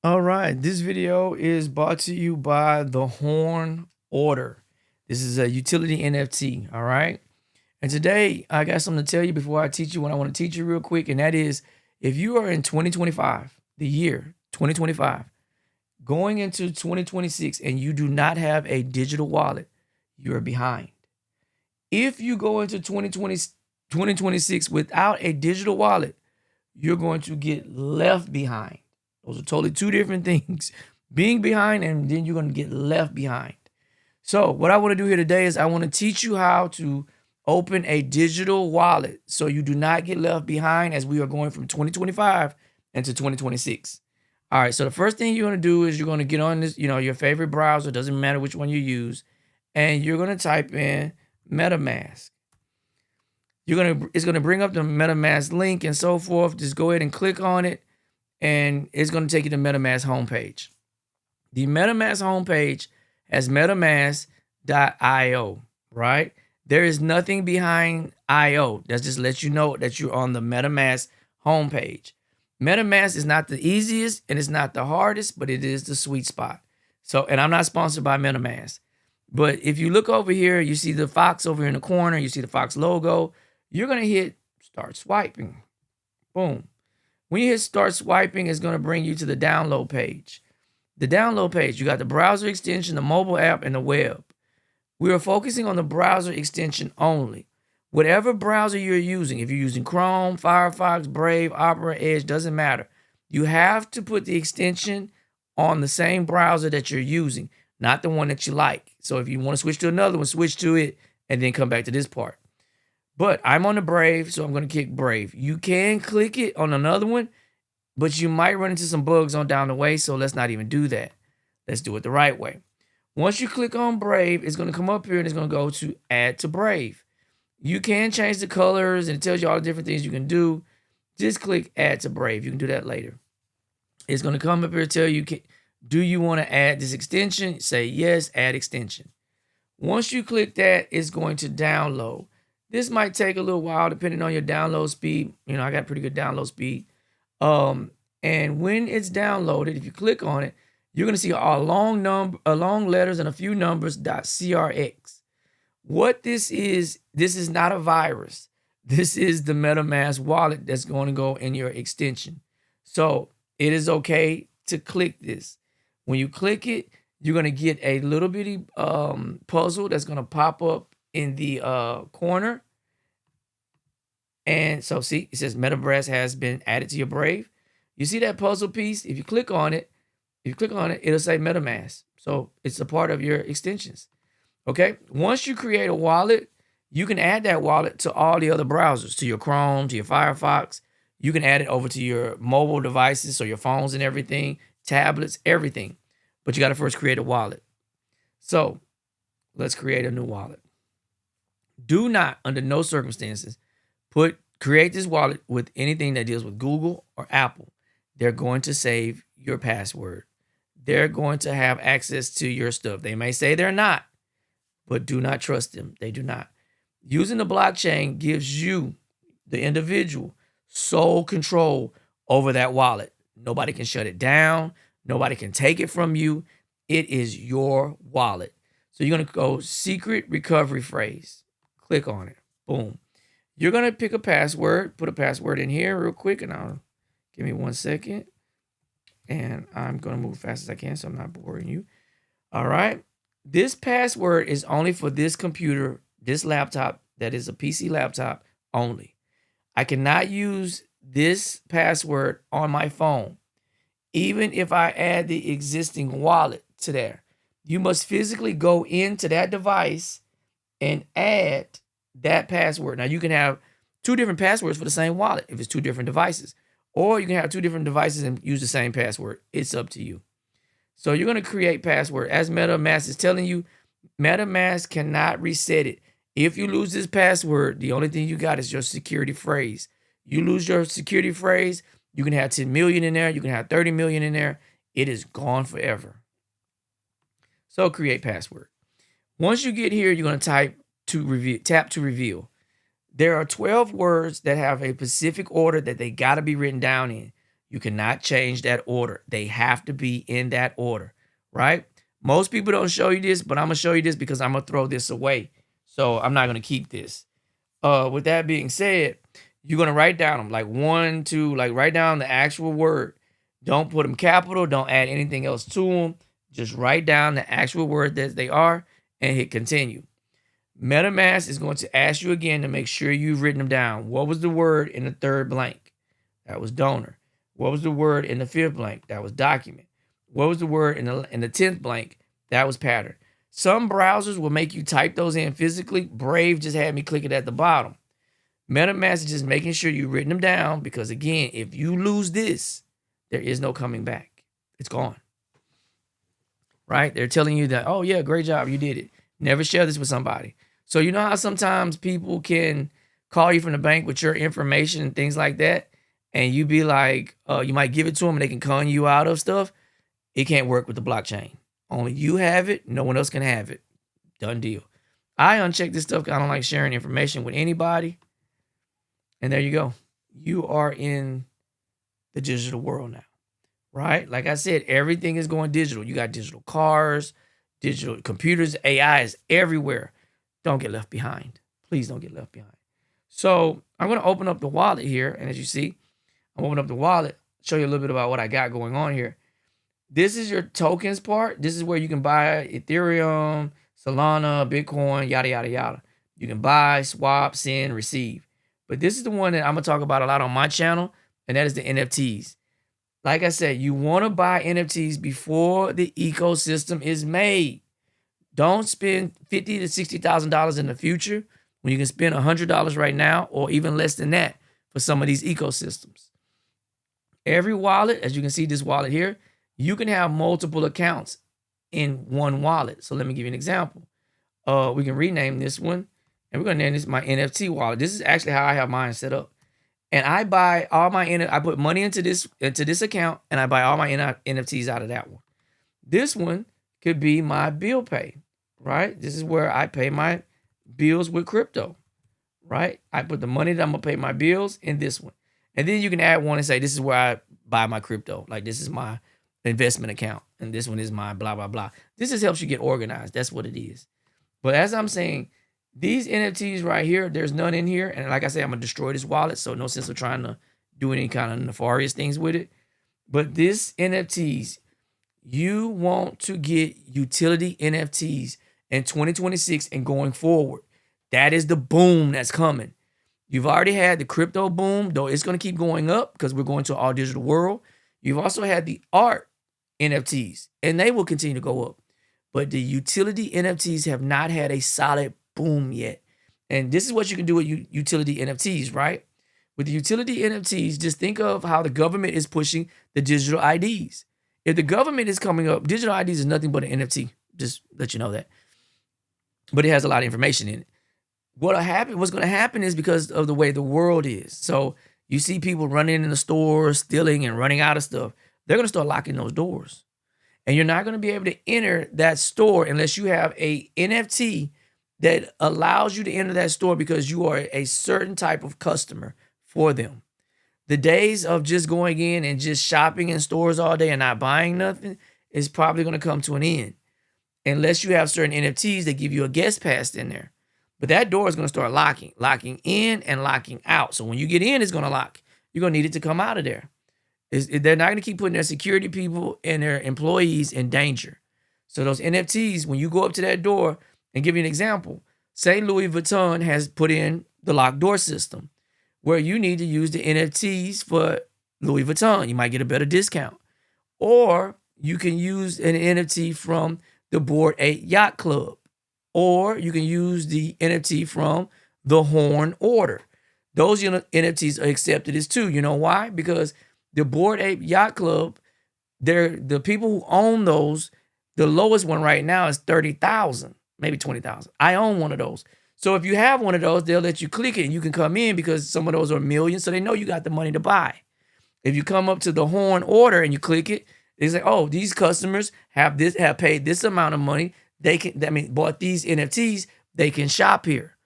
All right, this video is brought to you by the Horn Order. This is a utility NFT, all right? And today I got something to tell you before I teach you what I want to teach you real quick, and that is if you are in 2025, the year 2025, going into 2026 and you do not have a digital wallet, you're behind. If you go into 2026 without a digital wallet, you're going to get left behind. Those are totally two different things. Being behind and then you're going to get left behind. So, what I want to do here today is I want to teach you how to open a digital wallet so you do not get left behind as we are going from 2025 into 2026. All right, so the first thing you're going to do is you're going to get on this, your favorite browser, doesn't matter which one you use, and you're going to type in MetaMask. It's gonna bring up the MetaMask link and so forth. Just go ahead and click on it, and it's gonna take you to MetaMask homepage. The MetaMask homepage has MetaMask.io, right? There is nothing behind IO. That just lets you know that you're on the MetaMask homepage. MetaMask is not the easiest and it's not the hardest, but it is the sweet spot. So, and I'm not sponsored by MetaMask. But if you look over here, you see the Fox over here in the corner, you see the Fox logo. You're going to hit start swiping. Boom. When you hit start swiping, it's going to bring you to the download page. The download page, you got the browser extension, the mobile app, and the web. We are focusing on the browser extension only. Whatever browser you're using, if you're using Chrome, Firefox, Brave, Opera, Edge, doesn't matter. You have to put the extension on the same browser that you're using, not the one that you like. So if you want to switch to another one, switch to it and then come back to this part. But I'm on the Brave, so I'm going to click Brave. You can click it on another one, but you might run into some bugs on down the way, so let's not even do that. Let's do it the right way. Once you click on Brave, it's going to come up here and it's going to go to Add to Brave. You can change the colors and it tells you all the different things you can do. Just click Add to Brave. You can do that later. It's going to come up here and tell you, do you want to add this extension? Say yes, add extension. Once you click that, it's going to download. This might take a little while depending on your download speed. I got pretty good download speed. And when it's downloaded, if you click on it, you're going to see a long letters and a few numbers .crx. What this is not a virus. This is the MetaMask wallet that's going to go in your extension. So it is okay to click this. When you click it, you're going to get a little bitty puzzle that's going to pop up in the corner. And so see, it says MetaMask has been added to your Brave. You see that puzzle piece? If you click on it, it'll say MetaMask. So it's a part of your extensions. Okay. Once you create a wallet, you can add that wallet to all the other browsers, to your Chrome, to your Firefox. You can add it over to your mobile devices, so your phones and everything, tablets, everything. But you got to first create a wallet. So let's create a new wallet. Do not, under no circumstances, create this wallet with anything that deals with Google or Apple. They're going to save your password. They're going to have access to your stuff. They may say they're not, but do not trust them. They do not. Using the blockchain gives you, the individual, sole control over that wallet. Nobody can shut it down. Nobody can take it from you. It is your wallet. So you're going to go secret recovery phrase. Click on it. Boom. You're going to pick a password, put a password in here real quick, and give me 1 second. And I'm going to move as fast as I can so I'm not boring you. All right. This password is only for this computer, this laptop that is a PC laptop only. I cannot use this password on my phone, even if I add the existing wallet to there. You must physically go into that device and add that password. Now, you can have two different passwords for the same wallet if it's two different devices, or you can have two different devices and use the same password. It's up to you. So you're going to create password. As MetaMask is telling you, MetaMask cannot reset it. If you lose this password, the only thing you got is your security phrase. You lose your security phrase, you can have 10 million in there, you can have 30 million in there. It is gone forever. So create password. Once you get here, you're going to tap to reveal. There are 12 words that have a specific order that they got to be written down in. You cannot change that order. They have to be in that order, right? Most people don't show you this, but I'm gonna show you this because I'm gonna throw this away. So I'm not gonna keep this. With that being said, you're gonna write down them like one, two, like write down the actual word. Don't put them capital. Don't add anything else to them. Just write down the actual word that they are and hit continue. MetaMask is going to ask you again to make sure you've written them down. What was the word in the third blank? That was donor. What was the word in the fifth blank? That was document. What was the word in the 10th blank? That was pattern. Some browsers will make you type those in physically. Brave just had me click it at the bottom. MetaMask is just making sure you've written them down because, again, if you lose this, there is no coming back. It's gone. Right? They're telling you that, oh, yeah, great job. You did it. Never share this with somebody. So you know how sometimes people can call you from the bank with your information and things like that, and you be like, you might give it to them and they can con you out of stuff. It can't work with the blockchain. Only you have it. No one else can have it. Done deal. I uncheck this stuff because I don't like sharing information with anybody. And there you go. You are in the digital world now, right? Like I said, everything is going digital. You got digital cars, digital computers, AI is everywhere. Don't get left behind. Please don't get left behind. So I'm going to open up the wallet here. And as you see, I'm opening up the wallet, show you a little bit about what I got going on here. This is your tokens part. This is where you can buy Ethereum, Solana, Bitcoin, yada, yada, yada. You can buy, swap, send, receive. But this is the one that I'm going to talk about a lot on my channel, and that is the NFTs. Like I said, you want to buy NFTs before the ecosystem is made. Don't spend $50,000 to $60,000 in the future when you can spend $100 right now or even less than that for some of these ecosystems. Every wallet, as you can see this wallet here, you can have multiple accounts in one wallet. So let me give you an example. We can rename this one, and we're going to name this my NFT wallet. This is actually how I have mine set up. And I buy all my I put money into this account, and I buy all my NFTs out of that one. This one could be my bill pay, right? This is where I pay my bills with crypto, right? I put the money that I'm gonna pay my bills in this one. And then you can add one and say, this is where I buy my crypto. Like this is my investment account. And this one is my blah, blah, blah. This just helps you get organized. That's what it is. But as I'm saying, these NFTs right here, there's none in here. And like I said, I'm going to destroy this wallet. So no sense of trying to do any kind of nefarious things with it. But this NFTs, you want to get utility NFTs in 2026 and going forward. That is the boom that's coming. You've already had the crypto boom, though it's going to keep going up because we're going to an all digital world. You've also had the art NFTs, and they will continue to go up. But the utility NFTs have not had a solid boom yet. And this is what you can do with utility NFTs, right? With the utility NFTs, just think of how the government is pushing the digital IDs. If the government is coming up, digital IDs is nothing but an NFT. Just let you know that. But it has a lot of information in it. What's going to happen is because of the way the world is. So you see people running in the stores, stealing and running out of stuff. They're going to start locking those doors. And you're not going to be able to enter that store unless you have a NFT that allows you to enter that store because you are a certain type of customer for them. The days of just going in and just shopping in stores all day and not buying nothing is probably going to come to an end. Unless you have certain NFTs that give you a guest pass in there. But that door is going to start locking in and locking out. So when you get in, it's going to lock. You're going to need it to come out of there. They're not going to keep putting their security people and their employees in danger. So those NFTs, when you go up to that door, and give you an example, say Louis Vuitton has put in the locked door system where you need to use the NFTs for Louis Vuitton. You might get a better discount. Or you can use an NFT from the Bored Ape Yacht Club. Or you can use the NFT from the Horn Order. Those NFTs are accepted as too. You know why? Because the Bored Ape Yacht Club, the people who own those, the lowest one right now is 30,000, maybe 20,000. I own one of those. So if you have one of those, they'll let you click it and you can come in because some of those are millions, so they know you got the money to buy. If you come up to the Horn Order and you click it, they say, oh, these customers have paid this amount of money. Bought these NFTs, they can shop here.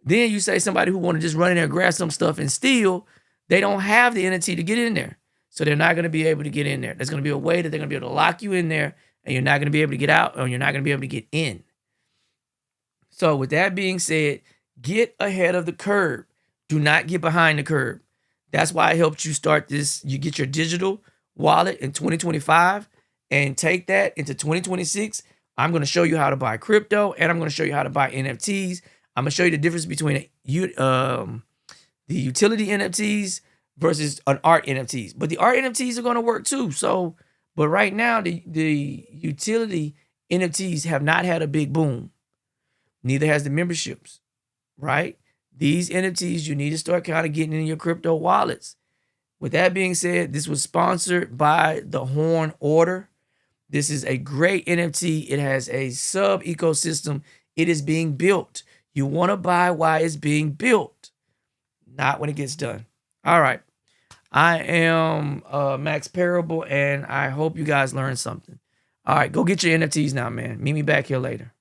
Then you say somebody who want to just run in there, grab some stuff and steal, they don't have the NFT to get in there. So they're not going to be able to get in there. There's going to be a way that they're going to be able to lock you in there, and you're not going to be able to get out, or you're not going to be able to get in. So with that being said, get ahead of the curve. Do not get behind the curve. That's why I helped you start this. You get your digital wallet in 2025 and take that into 2026. I'm going to show you how to buy crypto, and I'm going to show you how to buy NFTs. I'm going to show you the difference between the utility NFTs versus an art NFTs. But the art NFTs are going to work too. So, but right now, the utility NFTs have not had a big boom. Neither has the memberships, right? These NFTs, you need to start kind of getting in your crypto wallets. With that being said, this was sponsored by the Horn Order. This is a great NFT. It has a sub ecosystem. It is being built. You want to buy while it's being built, not when it gets done. All right. I am Max Parable, and I hope you guys learned something. All right, go get your NFTs now, man. Meet me back here later.